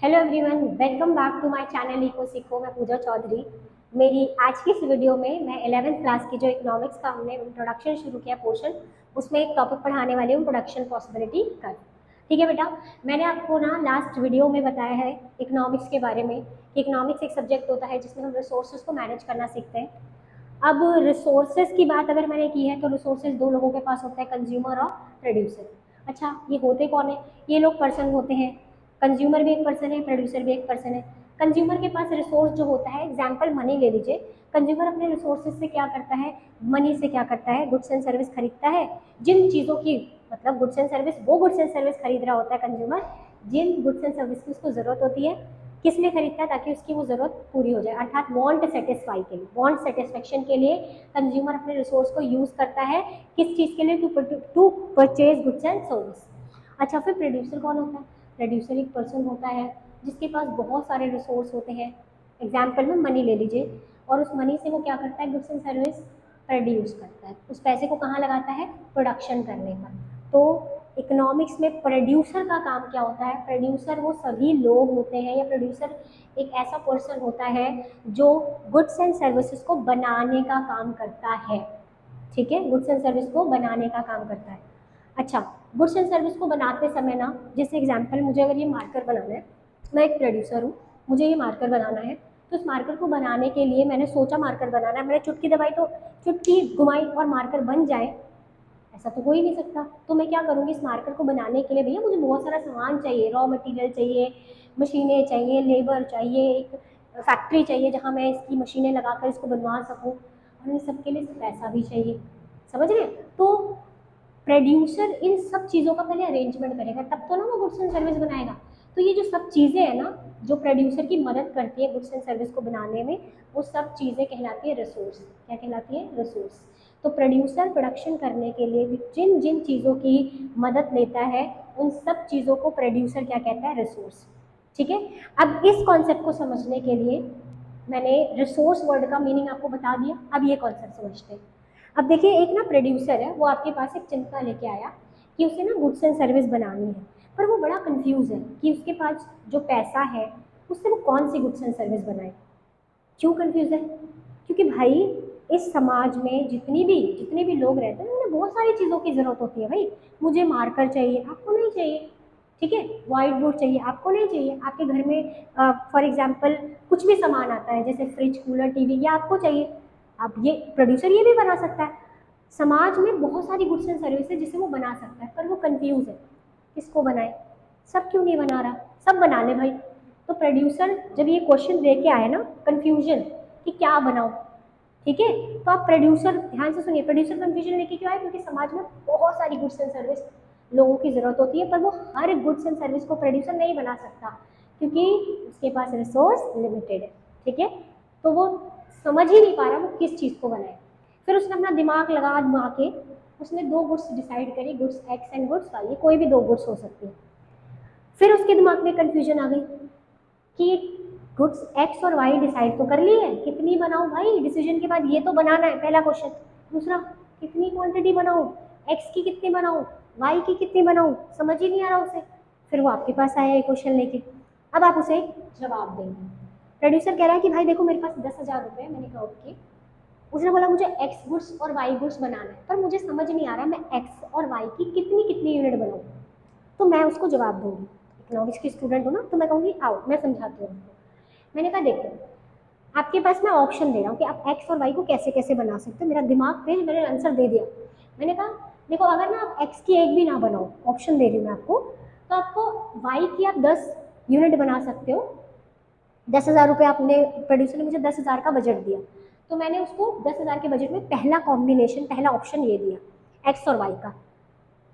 Hello everyone, welcome back to my channel eco सीखो। मैं पूजा चौधरी। मेरी आज की इस वीडियो में मैं 11th क्लास की जो इकोनॉमिक्स का हमने इंट्रोडक्शन शुरू किया पोर्शन, उसमें एक टॉपिक पढ़ाने वाली हूँ, प्रोडक्शन पॉसिबिलिटी कर्व। ठीक है बेटा, मैंने आपको ना लास्ट वीडियो में बताया है इकोनॉमिक्स के बारे में कि इकोनॉमिक्स एक सब्जेक्ट होता है जिसमें हम रिसोर्सेज को मैनेज करना सीखते हैं। अब रिसोर्सेज की बात अगर मैंने की है तो रिसोर्सेज दो लोगों के पास होता है, कंज्यूमर और प्रोड्यूसर। अच्छा, ये होते कौन है? ये लोग पर्सन होते हैं। कंज्यूमर भी एक पर्सन है, प्रोड्यूसर भी एक पर्सन है। कंज्यूमर के पास रिसोर्स जो होता है, एग्जाम्पल मनी ले लीजिए। कंज्यूमर अपने रिसोर्सेज से क्या करता है? मनी से क्या करता है? गुड्स एंड सर्विस खरीदता है। जिन चीज़ों की मतलब गुड्स एंड सर्विस, वो गुड्स एंड सर्विस खरीद रहा होता है कंज्यूमर, जिन गुड्स एंड सर्विस की उसको ज़रूरत होती है। किस लिए खरीदता है? ताकि उसकी वो ज़रूरत पूरी हो जाए, अर्थात वांट सेटिस्फाई के लिए, वांट सेटिस्फेक्शन के लिए कंज्यूमर अपने रिसोर्स को यूज़ करता है। किस चीज़ के लिए? To purchase goods and service. अच्छा, फिर प्रोड्यूसर कौन होता है? प्रोड्यूसर एक पर्सन होता है जिसके पास बहुत सारे रिसोर्स होते हैं। एग्जाम्पल में मनी ले लीजिए, और उस मनी से वो क्या करता है? गुड्स एंड सर्विस प्रोड्यूस करता है। उस पैसे को कहाँ लगाता है? प्रोडक्शन करने पर। तो इकोनॉमिक्स में प्रोड्यूसर का काम क्या होता है? प्रोड्यूसर वो सभी लोग होते हैं, या प्रोड्यूसर एक ऐसा पर्सन होता है जो गुड्स एंड सर्विसेज को बनाने का काम करता है। ठीक है, गुड्स एंड सर्विस को बनाने का काम करता है। अच्छा, गुड्स एंड सर्विस को बनाते समय ना, जैसे एग्जांपल मुझे अगर ये मार्कर बनाना है, मैं एक प्रोड्यूसर हूँ, मुझे ये मार्कर बनाना है, तो इस मार्कर को बनाने के लिए मैंने सोचा मार्कर बनाना है, मैंने चुटकी दबाई तो चुटकी घुमाई और मार्कर बन जाए, ऐसा तो हो ही नहीं सकता। तो मैं क्या करूँगी? इस मार्कर को बनाने के लिए भैया मुझे बहुत सारा सामान चाहिए, रॉ मटेरियल चाहिए, मशीनें चाहिए, लेबर चाहिए, एक फैक्ट्री चाहिए जहाँ मैं इसकी मशीनें लगाकर इसको बनवा सकूँ, और इन सब के लिए पैसा भी चाहिए। समझ रहे? तो प्रोड्यूसर इन सब चीज़ों का पहले अरेंजमेंट करेगा, तब तो ना वो गुड्स एंड सर्विस बनाएगा। तो ये जो सब चीज़ें हैं ना, जो प्रोड्यूसर की मदद करती है गुड्स एंड सर्विस को बनाने में, वो सब चीज़ें कहलाती है रिसोर्स। क्या कहलाती है? रिसोर्स। तो प्रोड्यूसर प्रोडक्शन करने के लिए भी जिन जिन चीज़ों की मदद लेता है, उन सब चीज़ों को प्रोड्यूसर क्या कहता है? रिसोर्स। ठीक है, अब इस कॉन्सेप्ट को समझने के लिए मैंने रिसोर्स वर्ड का मीनिंग आपको बता दिया। अब ये कॉन्सेप्ट समझते हैं। अब देखिए, एक ना प्रोड्यूसर है, वो आपके पास एक चिंता लेके आया कि उसे ना गुड्स एंड सर्विस बनानी है, पर वो बड़ा कंफ्यूज है कि उसके पास जो पैसा है उससे वो कौन सी गुड्स एंड सर्विस बनाए। क्यों कंफ्यूज है? क्योंकि भाई इस समाज में जितने भी लोग रहते हैं, उन्हें बहुत सारी चीज़ों की ज़रूरत होती है। भाई मुझे मार्कर चाहिए, आपको नहीं चाहिए। ठीक है, वाइट बोर्ड चाहिए, आपको नहीं चाहिए। आपके घर में फॉर एग्जाम्पल कुछ भी सामान आता है, जैसे फ्रिज, कूलर, टीवी, ये आपको चाहिए। अब ये प्रोड्यूसर ये भी बना सकता है। समाज में बहुत सारी गुड्स एंड सर्विस है जिसे वो बना सकता है, पर वो कंफ्यूज है किसको बनाए। सब क्यों नहीं बना रहा? सब बना ले भाई। तो प्रोड्यूसर जब ये क्वेश्चन लेके आए ना, कंफ्यूजन कि क्या बनाओ, ठीक है, तो आप प्रोड्यूसर ध्यान से सुनिए, प्रोड्यूसर कंफ्यूजन लेके क्यों आए? क्योंकि समाज में बहुत सारी गुड्स एंड सर्विस लोगों की ज़रूरत होती है, पर वो हर गुड्स एंड सर्विस को प्रोड्यूसर नहीं बना सकता, क्योंकि उसके पास रिसोर्स लिमिटेड है। ठीक है, तो वो समझ ही नहीं पा रहा वो किस चीज़ को बनाए। फिर उसने अपना दिमाग लगा घुमा के उसने दो गुड्स डिसाइड करी, goods X and goods Y. ये कोई भी दो गुड्स हो सकती है। फिर उसके दिमाग में कंफ्यूजन आ गई कि गुड्स एक्स और वाई डिसाइड तो कर ली है, कितनी बनाऊं भाई? डिसीजन के बाद ये तो बनाना है, पहला क्वेश्चन। दूसरा, कितनी क्वांटिटी बनाऊं? एक्स की कितनी बनाऊं, वाई की कितनी बनाऊं? समझ ही नहीं आ रहा उसे। फिर वो आपके पास आया एक क्वेश्चन लेके। अब आप उसे जवाब देंगे। प्रोड्यूसर कह रहा है कि भाई देखो, मेरे पास 10,000 रुपये है। मैंने कहा ओके। उसने बोला मुझे एक्स गुड्स और वाई गुड्स बनाना है, पर मुझे समझ नहीं आ रहा मैं एक्स और वाई की कितनी कितनी यूनिट बनाऊँ। तो मैं उसको जवाब दूंगी, इकोनॉमिक्स की स्टूडेंट हूँ ना, तो मैं कहूँगी आओ मैं समझाती हूँ आपको। मैंने कहा देखो, आपके पास मैं ऑप्शन दे रहा हूँ कि आप एक्स और वाई को कैसे कैसे बना सकते हो। मेरा दिमाग तेज, मैंने आंसर दे दिया। मैंने कहा देखो, अगर ना आप एक्स की एक भी ना बनाओ, ऑप्शन दे रही हूँ मैं आपको, तो आपको वाई की आप 10 यूनिट बना सकते हो। 10,000 रुपये आपने, प्रोड्यूसर ने मुझे 10,000 का बजट दिया, तो मैंने उसको 10,000 के बजट में पहला कॉम्बिनेशन, पहला ऑप्शन ये दिया, एक्स और वाई का।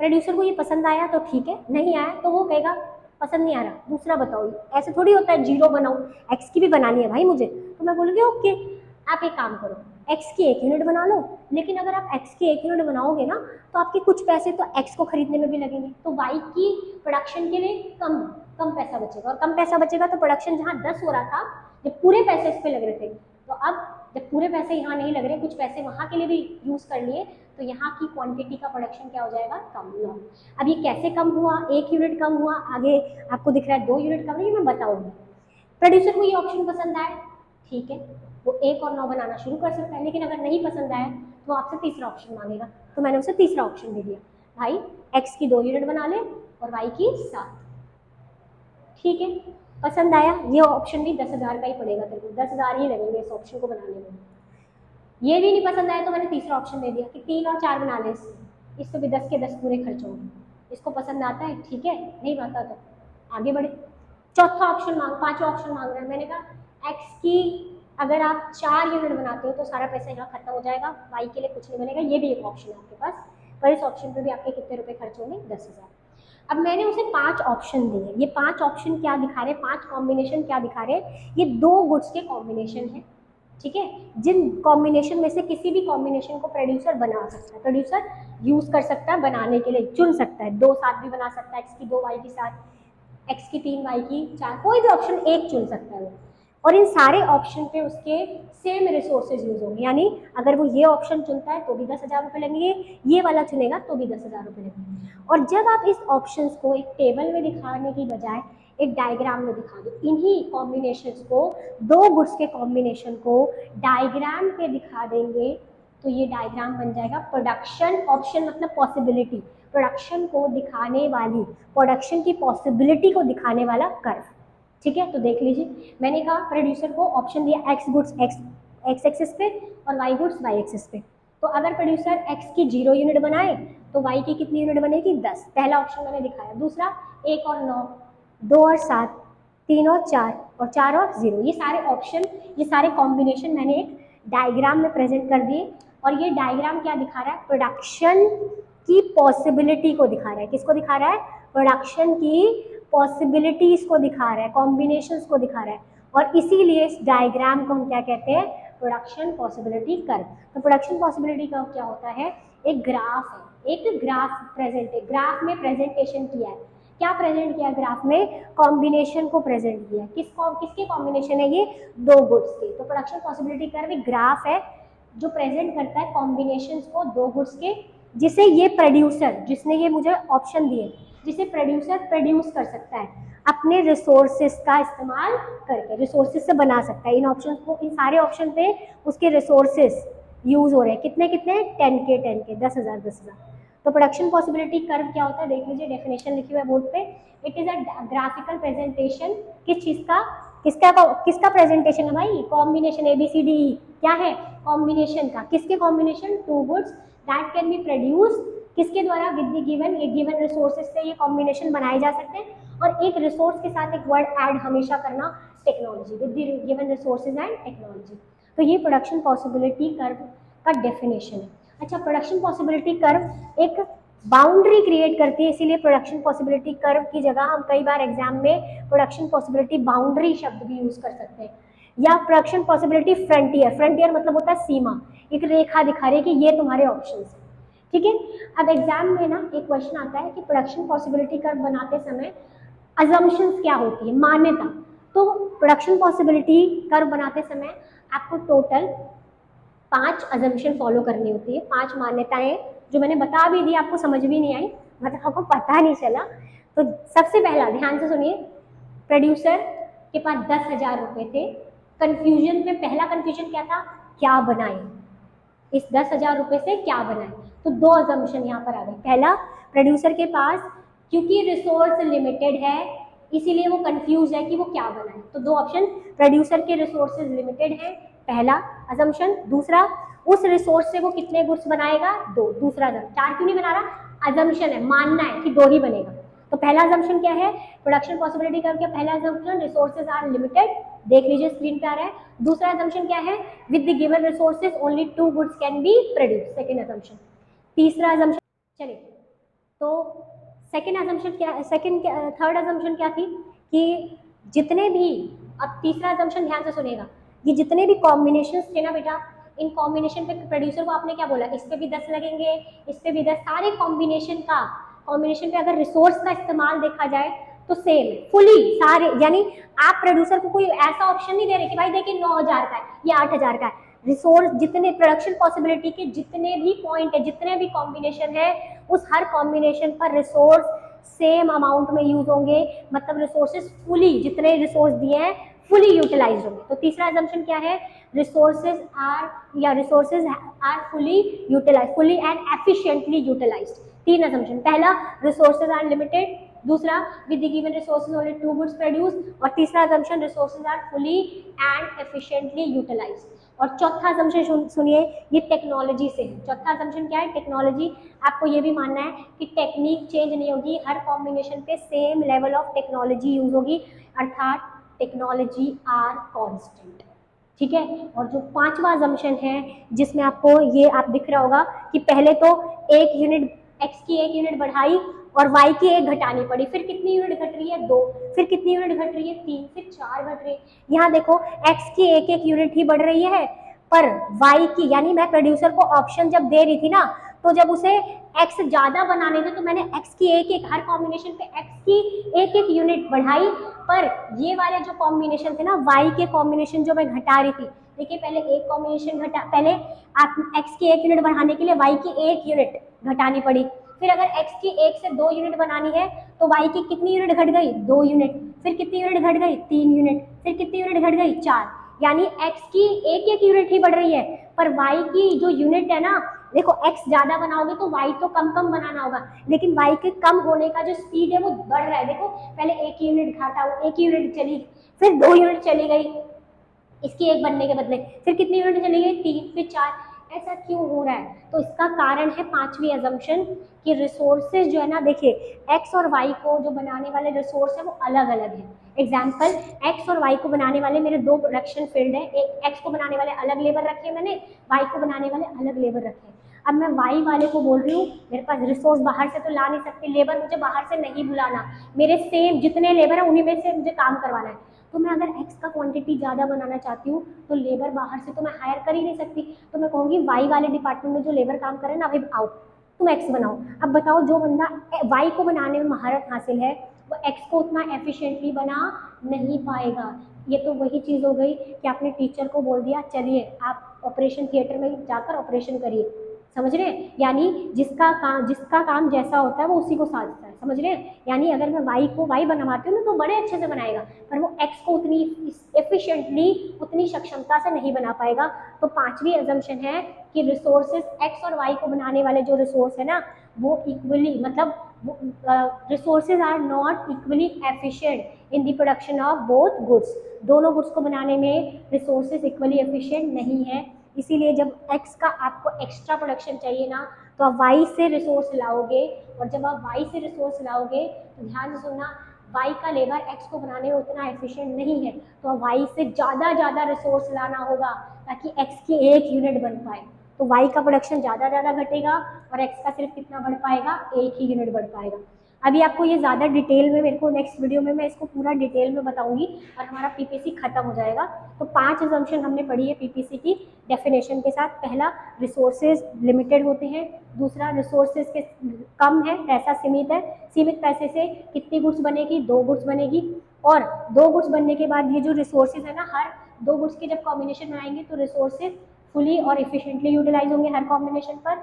प्रोड्यूसर को ये पसंद आया तो ठीक है, नहीं आया तो वो कहेगा पसंद नहीं आ रहा, दूसरा बताओ। ऐसे थोड़ी होता है जीरो बनाओ, एक्स की भी बनानी है भाई मुझे, तो मैं बोलूँगी ओके, आप एक काम करो, एक्स की एक यूनिट बना लो। लेकिन अगर आप एक्स की एक यूनिट बनाओगे ना, तो आपके कुछ पैसे तो एक्स को खरीदने में भी लगेंगे, तो वाई की प्रोडक्शन के लिए कम कम पैसा बचेगा, और कम पैसा बचेगा तो प्रोडक्शन जहाँ 10 हो रहा था, जब पूरे पैसे इस पे लग रहे थे, तो अब जब पूरे पैसे यहाँ नहीं लग रहे, कुछ पैसे वहाँ के लिए भी यूज़ कर लिए, तो यहाँ की क्वांटिटी का प्रोडक्शन क्या हो जाएगा, कम हुआ। अब ये कैसे कम हुआ, 1 यूनिट कम हुआ, आगे आपको दिख रहा है 2 यूनिट कम, ये मैं बताऊंगी। प्रोड्यूसर को ये ऑप्शन पसंद आए, ठीक है, वो 1 और 9 बनाना शुरू कर सकता है, लेकिन अगर नहीं पसंद आया तो आपसे तीसरा ऑप्शन मांगेगा, तो मैंने उसे तीसरा ऑप्शन दे दिया, भाई x की 2 यूनिट बना ले और y की 7, ठीक है। पसंद आया, ये ऑप्शन भी 10,000 का ही पड़ेगा, तेरे को 10,000 ही लगेंगे इस ऑप्शन को बनाने में। ये भी नहीं पसंद आया तो मैंने तीसरा ऑप्शन दे दिया कि 3 और 4 बना ले, इसको भी 10 के 10 पूरे खर्च होंगे। इसको पसंद आता है, ठीक है, नहीं आता तो आगे बढ़े। चौथा ऑप्शन पांचवा ऑप्शन मांग रहा है, मैंने कहा x की अगर आप 4 यूनिट बनाते हो तो सारा पैसा यहाँ खत्म हो जाएगा, y के लिए कुछ नहीं बनेगा, ये भी एक ऑप्शन है आपके पास, पर इस ऑप्शन पे भी आपके कितने रुपए खर्च होंगे, 10,000। अब मैंने उसे 5 ऑप्शन दिए, ये 5 ऑप्शन क्या दिखा रहे, 5 कॉम्बिनेशन क्या दिखा रहे, ये 2 गुड्स के कॉम्बिनेशन है, ठीक है, जिन कॉम्बिनेशन में से किसी भी कॉम्बिनेशन को प्रोड्यूसर बना सकता है, प्रोड्यूसर यूज कर सकता है बनाने के लिए, चुन सकता है, 2 साथ भी बना सकता है, x की 2 y की 7, x की 3 y की 4, कोई भी ऑप्शन एक चुन सकता है वो, और इन सारे ऑप्शन पे उसके सेम रिसोर्सेज यूज होंगे, यानी अगर वो ये ऑप्शन चुनता है तो भी 10,000 रुपये लगेंगे, ये वाला चुनेगा तो भी 10,000 रुपये लगेंगे। और जब आप इस ऑप्शंस को एक टेबल में दिखाने की बजाय एक डायग्राम में दिखा दो, इन्हीं कॉम्बिनेशंस को, 2 गुड्स के कॉम्बिनेशन को डायग्राम पे दिखा देंगे, तो ये डायग्राम बन जाएगा प्रोडक्शन, ऑप्शन मतलब पॉसिबिलिटी, प्रोडक्शन को दिखाने वाली, प्रोडक्शन की पॉसिबिलिटी को दिखाने वाला कर्व, ठीक है। तो देख लीजिए, मैंने कहा प्रोड्यूसर को ऑप्शन दिया x गुड्स x एक्सिस पे और y गुड्स y एक्सिस पे, तो अगर प्रोड्यूसर x की 0 यूनिट बनाए तो y की कितनी यूनिट बनेगी, 10, पहला ऑप्शन मैंने दिखाया। दूसरा 1 और 9, 2 और 7, 3 और 4 और 4 और 0, ये सारे ऑप्शन, ये सारे कॉम्बिनेशन मैंने एक डायग्राम में प्रेजेंट कर दिए, और ये डायग्राम क्या दिखा रहा है, प्रोडक्शन की पॉसिबिलिटी को दिखा रहा है, किसको दिखा रहा है, प्रोडक्शन की पॉसिबिलिटीज को दिखा रहा है, कॉम्बिनेशंस को दिखा रहा है, और इसीलिए इस डायग्राम को हम क्या कहते हैं, प्रोडक्शन पॉसिबिलिटी कर्व। तो प्रोडक्शन पॉसिबिलिटी कर्व क्या होता है, एक ग्राफ है, एक ग्राफ प्रेजेंट है, ग्राफ में प्रेजेंटेशन किया है, क्या प्रेजेंट किया ग्राफ में, कॉम्बिनेशन को प्रेजेंट किया, किसके कॉम्बिनेशन है ये, 2 गुड्स के। तो प्रोडक्शन पॉसिबिलिटी कर्व एक ग्राफ है जो प्रेजेंट करता है कॉम्बिनेशंस को 2 गुड्स के, जिसे ये प्रोड्यूसर, जिसने ये मुझे ऑप्शन दिए, जिसे प्रोड्यूसर प्रोड्यूस कर सकता है अपने रिसोर्सेज का इस्तेमाल करके, रिसोर्सेज से बना सकता है। इन ऑप्शन को, इन सारे ऑप्शन पे उसके रिसोर्सेज यूज हो रहे हैं, कितने कितने, 10 के 10,000 10,000। तो प्रोडक्शन पॉसिबिलिटी कर्व क्या होता है, देख लीजिए, डेफिनेशन लिखी हुई है बोर्ड पे, it is a graphical presentation, किस चीज का, किसका प्रेजेंटेशन है भाई, कॉम्बिनेशन ABCDE, क्या है, कॉम्बिनेशन का, किसके combination, 2 goods that can be produce, किसके द्वारा, विद द गिवन, एक गिवन रिसोर्सेज से ये कॉम्बिनेशन बनाए जा सकते हैं, और एक रिसोर्स के साथ एक वर्ड ऐड हमेशा करना, technology, with the given resources and technology. तो ये प्रोडक्शन पॉसिबिलिटी कर्व का डेफिनेशन है। अच्छा, प्रोडक्शन पॉसिबिलिटी कर्व एक बाउंड्री क्रिएट करती है, इसीलिए प्रोडक्शन पॉसिबिलिटी कर्व की जगह हम कई बार एग्जाम में प्रोडक्शन पॉसिबिलिटी बाउंड्री शब्द भी यूज कर सकते हैं, या प्रोडक्शन पॉसिबिलिटी फ्रंटियर, फ्रंटियर मतलब होता है सीमा, एक रेखा दिखा रही है कि ये तुम्हारे ऑप्शन है, ठीक है। अब एग्जाम में ना एक क्वेश्चन आता है कि प्रोडक्शन पॉसिबिलिटी कर्व बनाते समय अजम्पशंस क्या होती है, मान्यता। तो प्रोडक्शन पॉसिबिलिटी कर्व बनाते समय आपको टोटल 5 अजम्पशन फॉलो करनी होती है, 5 मान्यताएं, जो मैंने बता भी दी, आपको समझ भी नहीं आई, मतलब आपको पता नहीं चला। तो सबसे पहला, ध्यान से सुनिए, प्रोड्यूसर के पास 10,000 रुपये थे, कंफ्यूजन में पहला कंफ्यूजन क्या था, क्या बनाए, इस 10,000 रुपये से क्या बनाए, तो 2 अजम्पशन यहाँ पर आ गए। पहला, प्रोड्यूसर के पास क्योंकि रिसोर्स लिमिटेड है इसीलिए वो कंफ्यूज है कि वो क्या बनाए, तो 2 ऑप्शन, प्रोड्यूसर के रिसोर्सेज लिमिटेड है, पहला अजम्पशन। दूसरा, उस रिसोर्स से वो कितने गुड्स बनाएगा, 2, दूसरा अजम्पशन। 4 क्यों नहीं बना रहा, अजम्पशन है, मानना है कि 2 ही बनेगा। तो पहला अजम्पशन क्या है, प्रोडक्शन पॉसिबिलिटी कर्व का पहला अजम्पशन, रिसोर्सेज आर लिमिटेड, देख लीजिए स्क्रीन पे आ रहा है। दूसरा अजम्पशन क्या है, with the given resources only 2 goods can be produce, second assumption. तीसरा अजम्पशन, चलिए, तो सेकंड अजम्पशन क्या, थर्ड अजम्पशन क्या थी कि जितने भी, अब तीसरा अजम्पशन ध्यान से सुनिएगा, ये जितने भी कॉम्बिनेशंस थे ना बेटा, इन कॉम्बिनेशन पे प्रोड्यूसर को आपने क्या बोला, इस पे भी 10 लगेंगे, इस पे भी 10, सारे कॉम्बिनेशन पे अगर रिसोर्स का इस्तेमाल देखा जाए तो सेम है, फुली सारे, यानी आप प्रोड्यूसर को कोई ऐसा ऑप्शन नहीं दे रहे कि भाई देखिए 9,000 का है, ये 8,000 का है, रिसोर्स जितने प्रोडक्शन पॉसिबिलिटी के जितने भी पॉइंट है, जितने भी कॉम्बिनेशन है, उस हर कॉम्बिनेशन पर रिसोर्स सेम अमाउंट में यूज होंगे, मतलब रिसोर्सेज फुली, जितने रिसोर्स दिए हैं फुली यूटिलाइज होंगे। तो तीसरा एजम्पशन क्या है, resources are fully utilize, fully and efficiently utilized. तीन एजम्पशन, पहला रिसोर्सेज आर लिमिटेड, दूसरा with the given resources only 2 goods produce, और तीसरा assumption resources are fully and efficiently utilized. और चौथा assumption सुनिए, ये टेक्नोलॉजी से है। चौथा assumption क्या है, टेक्नोलॉजी। आपको ये भी मानना है कि टेक्निक चेंज नहीं होगी, हर कॉम्बिनेशन पे same level of technology use होगी, अर्थात टेक्नोलॉजी आर कांस्टेंट। ठीक है। और जो पांचवा assumption है, जिसमें आपको ये आप दिख रहा होगा कि पहले तो एक यूनिट x की एक यूनिट बढ़ाई और y की एक घटानी पड़ी, फिर कितनी यूनिट घट रही है, 2, फिर कितनी यूनिट घट रही है, 3, फिर 4 घट रही है। यहाँ देखो x की एक एक यूनिट ही बढ़ रही है, पर y की, यानी मैं प्रोड्यूसर को ऑप्शन जब दे रही थी ना, तो जब उसे x ज्यादा बनाने थे तो मैंने x की एक एक, हर कॉम्बिनेशन पे x की एक एक यूनिट बढ़ाई, पर ये वाले जो कॉम्बिनेशन थे ना, y के कॉम्बिनेशन जो मैं घटा रही थी, देखिए पहले एक कॉम्बिनेशन घटा, पहले आप x की एक यूनिट बढ़ाने के लिए y की एक यूनिट घटानी पड़ी, फिर अगर x की 1 से 2 यूनिट बनानी है तो y की कितनी यूनिट घट गई, 2 यूनिट, फिर कितनी यूनिट घट गई, 3 यूनिट, फिर कितनी यूनिट घट गई, 4। यानी x की एक एक यूनिट ही बढ़ रही है, पर y की जो यूनिट है ना, देखो x ज्यादा बनाओगे तो y तो कम कम बनाना होगा, लेकिन y के कम होने का जो स्पीड है वो बढ़ रहा है। देखो पहले एक यूनिट घटा, वो एक यूनिट चली, फिर 2 यूनिट चली गई इसकी एक बनने के बदले, फिर कितनी यूनिट चली गई, 3, फिर 4। ऐसा क्यों हो रहा है, तो इसका कारण है पांचवी assumption कि रिसोर्सेज जो है ना, देखिए x और y को जो बनाने वाले रिसोर्स है वो अलग अलग है। एग्जाम्पल, x और y को बनाने वाले मेरे दो प्रोडक्शन फील्ड है, एक x को बनाने वाले अलग लेबर रखे हैं मैंने, y को बनाने वाले अलग लेबर रखे हैं। अब मैं y वाले को बोल रही हूँ, मेरे पास रिसोर्स बाहर से तो ला नहीं सकती, लेबर मुझे बाहर से नहीं बुलाना, मेरे सेम जितने लेबर है उन्हीं में से मुझे काम करवाना है। तो मैं अगर x का क्वांटिटी ज़्यादा बनाना चाहती हूँ तो लेबर बाहर से तो मैं हायर कर ही नहीं सकती, तो मैं कहूँगी y वाले डिपार्टमेंट में जो लेबर काम करे ना, अभी आओ तुम x बनाओ। अब बताओ, जो बंदा y को बनाने में महारत हासिल है वो x को उतना एफिशिएंटली बना नहीं पाएगा। ये तो वही चीज़ हो गई कि आपने टीचर को बोल दिया चलिए आप ऑपरेशन थिएटर में जाकर ऑपरेशन करिए, समझ रहे हैं, यानी जिसका काम जैसा होता है वो उसी को साधता है, समझ रहे हैं। यानी अगर मैं y को y बनवाती हूँ ना तो बड़े अच्छे से बनाएगा, पर वो x को उतनी एफिशिएंटली, उतनी सक्षमता से नहीं बना पाएगा। तो पांचवी assumption है कि रिसोर्सेज x और y को बनाने वाले जो रिसोर्स है ना, वो इक्वली, मतलब resources are not equally efficient in the production of both goods. दोनों गुड्स को बनाने में रिसोर्सेज इक्वली एफिशिएंट नहीं है, इसीलिए जब x का आपको एक्स्ट्रा प्रोडक्शन चाहिए ना, तो आप y से रिसोर्स लाओगे, और जब आप y से रिसोर्स लाओगे तो ध्यान से सुनना, y का लेबर x को बनाने में उतना एफिशिएंट नहीं है, तो आप y से ज़्यादा रिसोर्स लाना होगा ताकि x की एक यूनिट बन पाए। तो y का प्रोडक्शन ज़्यादा घटेगा और x का सिर्फ कितना बढ़ पाएगा, एक ही यूनिट बढ़ पाएगा। अभी आपको ये ज़्यादा डिटेल में, मेरे को नेक्स्ट वीडियो में मैं इसको पूरा डिटेल में बताऊंगी और हमारा पीपीसी खत्म हो जाएगा। तो 5 assumption हमने पढ़ी है पीपीसी की डेफिनेशन के साथ। पहला, रिसोर्सेज लिमिटेड होते हैं, दूसरा रिसोर्सेज के कम है, पैसा सीमित है, सीमित पैसे से कितनी गुड्स बनेगी, 2 गुड्स बनेगी, और 2 गुड्स बनने के बाद ये जो रिसोर्सेज है ना, हर 2 गुड्स के जब कॉम्बिनेशन बनाएंगे तो रिसोर्सेज फुली और इफिशिएंटली यूटिलाइज होंगे हर कॉम्बिनेशन पर।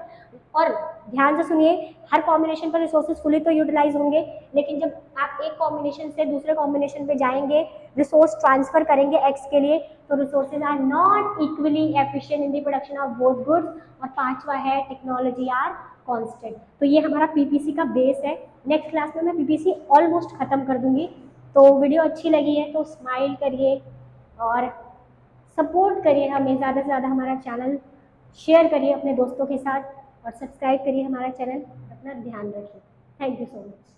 और ध्यान से सुनिए, हर कॉम्बिनेशन पर रिसोर्सेज फुली तो यूटिलाइज होंगे, लेकिन जब आप एक कॉम्बिनेशन से दूसरे कॉम्बिनेशन पे जाएंगे, रिसोर्स ट्रांसफर करेंगे एक्स के लिए, तो resources are not equally efficient in the production of both goods. और पांचवा है, टेक्नोलॉजी आर कांस्टेंट। तो ये हमारा पीपीसी का बेस है। नेक्स्ट क्लास में मैं पीपीसी ऑलमोस्ट खत्म कर दूंगी। तो वीडियो अच्छी लगी है तो स्माइल करिए और सपोर्ट करिए हमें, ज़्यादा से ज़्यादा हमारा चैनल शेयर करिए अपने दोस्तों के साथ और सब्सक्राइब करिए हमारा चैनल। अपना ध्यान रखिए। Thank you so much.